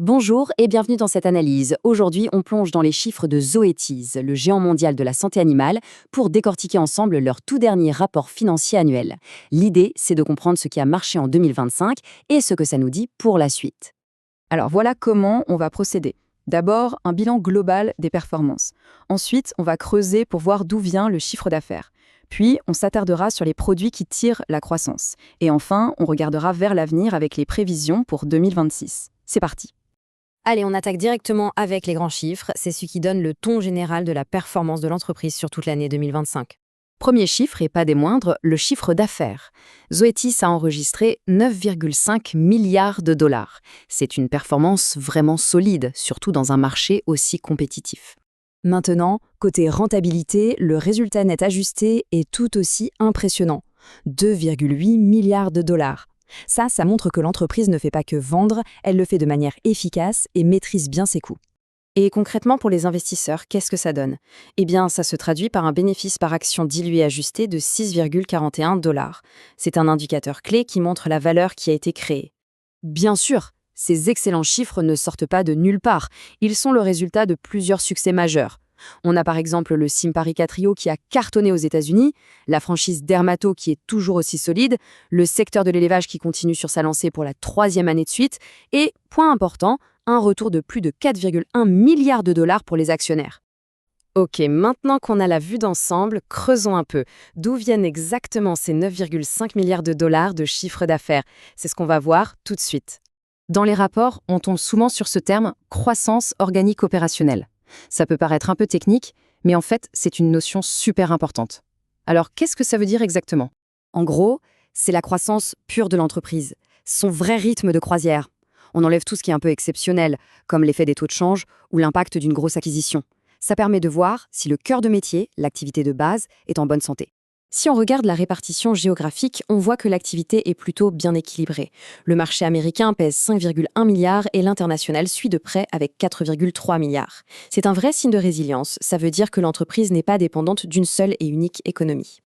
Bonjour et bienvenue dans cette analyse. Aujourd'hui, on plonge dans les chiffres de Zoetis, le géant mondial de la santé animale, pour décortiquer ensemble leur tout dernier rapport financier annuel. L'idée, c'est de comprendre ce qui a marché en 2025 et ce que ça nous dit pour la suite. Alors voilà comment on va procéder. D'abord, un bilan global des performances. Ensuite, on va creuser pour voir d'où vient le chiffre d'affaires. Puis, on s'attardera sur les produits qui tirent la croissance. Et enfin, on regardera vers l'avenir avec les prévisions pour 2026. C'est parti. Allez, on attaque directement avec les grands chiffres. C'est ce qui donne le ton général de la performance de l'entreprise sur toute l'année 2025. Premier chiffre, et pas des moindres, le chiffre d'affaires. Zoetis a enregistré 9,5 milliards de dollars. C'est une performance vraiment solide, surtout dans un marché aussi compétitif. Maintenant, côté rentabilité, le résultat net ajusté est tout aussi impressionnant. 2,8 milliards de dollars. Ça montre que l'entreprise ne fait pas que vendre, elle le fait de manière efficace et maîtrise bien ses coûts. Et concrètement, pour les investisseurs, qu'est-ce que ça donne? Eh bien, ça se traduit par un bénéfice par action dilué ajusté de 6,41 $. C'est un indicateur clé qui montre la valeur qui a été créée. Bien sûr, ces excellents chiffres ne sortent pas de nulle part. Ils sont le résultat de plusieurs succès majeurs. On a par exemple le Simparica Trio qui a cartonné aux États-Unis, la franchise Dermato qui est toujours aussi solide, le secteur de l'élevage qui continue sur sa lancée pour la 3e année de suite, et, point important, un retour de plus de 4,1 milliards de dollars pour les actionnaires. Ok, maintenant qu'on a la vue d'ensemble, creusons un peu. D'où viennent exactement ces 9,5 milliards de dollars de chiffre d'affaires? C'est ce qu'on va voir tout de suite. Dans les rapports, on tombe souvent sur ce terme « croissance organique opérationnelle ». Ça peut paraître un peu technique, mais en fait, c'est une notion super importante. Alors, qu'est-ce que ça veut dire exactement? En gros, c'est la croissance pure de l'entreprise, son vrai rythme de croisière. On enlève tout ce qui est un peu exceptionnel, comme l'effet des taux de change ou l'impact d'une grosse acquisition. Ça permet de voir si le cœur de métier, l'activité de base, est en bonne santé. Si on regarde la répartition géographique, on voit que l'activité est plutôt bien équilibrée. Le marché américain pèse 5,1 milliards et l'international suit de près avec 4,3 milliards. C'est un vrai signe de résilience, ça veut dire que l'entreprise n'est pas dépendante d'une seule et unique économie.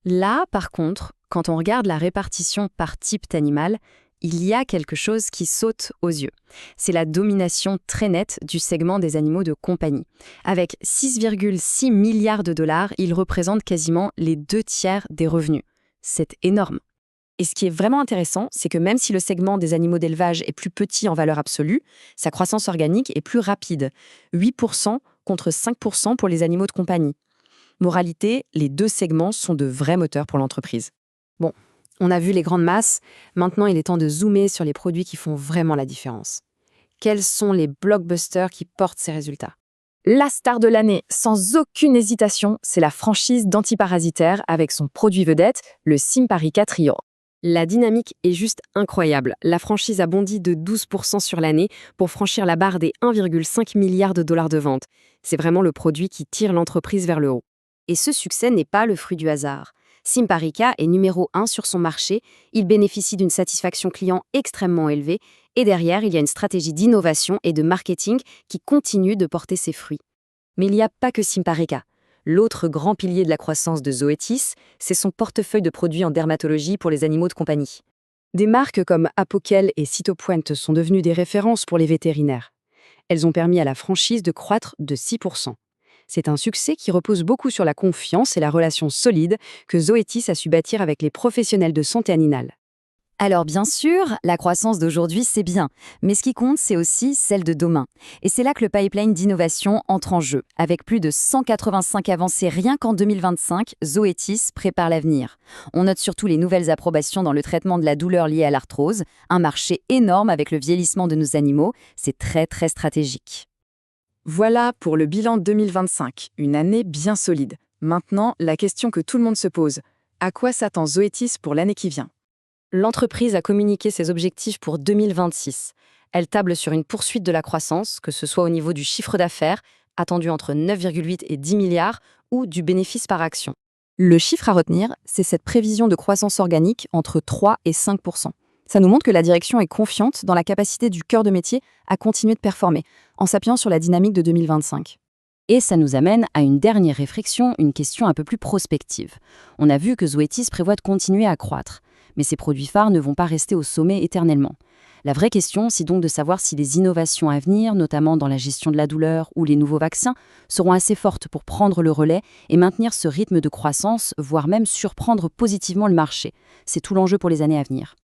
Là, par contre, quand on regarde la répartition par type d'animal, il y a quelque chose qui saute aux yeux. C'est la domination très nette du segment des animaux de compagnie. Avec 6,6 milliards de dollars, il représente quasiment les 2/3 des revenus. C'est énorme. Et ce qui est vraiment intéressant, c'est que même si le segment des animaux d'élevage est plus petit en valeur absolue, sa croissance organique est plus rapide. 8% contre 5% pour les animaux de compagnie. Moralité, les deux segments sont de vrais moteurs pour l'entreprise. Bon. On a vu les grandes masses, maintenant il est temps de zoomer sur les produits qui font vraiment la différence. Quels sont les blockbusters qui portent ces résultats? La star de l'année, sans aucune hésitation, c'est la franchise d'antiparasitaire avec son produit vedette, le Simparica Trio. La dynamique est juste incroyable. La franchise a bondi de 12% sur l'année pour franchir la barre des 1,5 milliard de dollars de vente. C'est vraiment le produit qui tire l'entreprise vers le haut. Et ce succès n'est pas le fruit du hasard. Simparica est numéro 1 sur son marché, il bénéficie d'une satisfaction client extrêmement élevée et derrière, il y a une stratégie d'innovation et de marketing qui continue de porter ses fruits. Mais il n'y a pas que Simparica. L'autre grand pilier de la croissance de Zoetis, c'est son portefeuille de produits en dermatologie pour les animaux de compagnie. Des marques comme Apoquel et Cytopoint sont devenues des références pour les vétérinaires. Elles ont permis à la franchise de croître de 6%. C'est un succès qui repose beaucoup sur la confiance et la relation solide que Zoetis a su bâtir avec les professionnels de santé animale. Alors bien sûr, la croissance d'aujourd'hui, c'est bien, mais ce qui compte, c'est aussi celle de demain. Et c'est là que le pipeline d'innovation entre en jeu. Avec plus de 185 avancées rien qu'en 2025, Zoetis prépare l'avenir. On note surtout les nouvelles approbations dans le traitement de la douleur liée à l'arthrose, un marché énorme avec le vieillissement de nos animaux, c'est très très stratégique. Voilà pour le bilan 2025, une année bien solide. Maintenant, la question que tout le monde se pose, à quoi s'attend Zoetis pour l'année qui vient? L'entreprise a communiqué ses objectifs pour 2026. Elle table sur une poursuite de la croissance, que ce soit au niveau du chiffre d'affaires, attendu entre 9,8 et 10 milliards, ou du bénéfice par action. Le chiffre à retenir, c'est cette prévision de croissance organique entre 3 et 5%. Ça nous montre que la direction est confiante dans la capacité du cœur de métier à continuer de performer, en s'appuyant sur la dynamique de 2025. Et ça nous amène à une dernière réflexion, une question un peu plus prospective. On a vu que Zoetis prévoit de continuer à croître. Mais ces produits phares ne vont pas rester au sommet éternellement. La vraie question, c'est donc de savoir si les innovations à venir, notamment dans la gestion de la douleur ou les nouveaux vaccins, seront assez fortes pour prendre le relais et maintenir ce rythme de croissance, voire même surprendre positivement le marché. C'est tout l'enjeu pour les années à venir.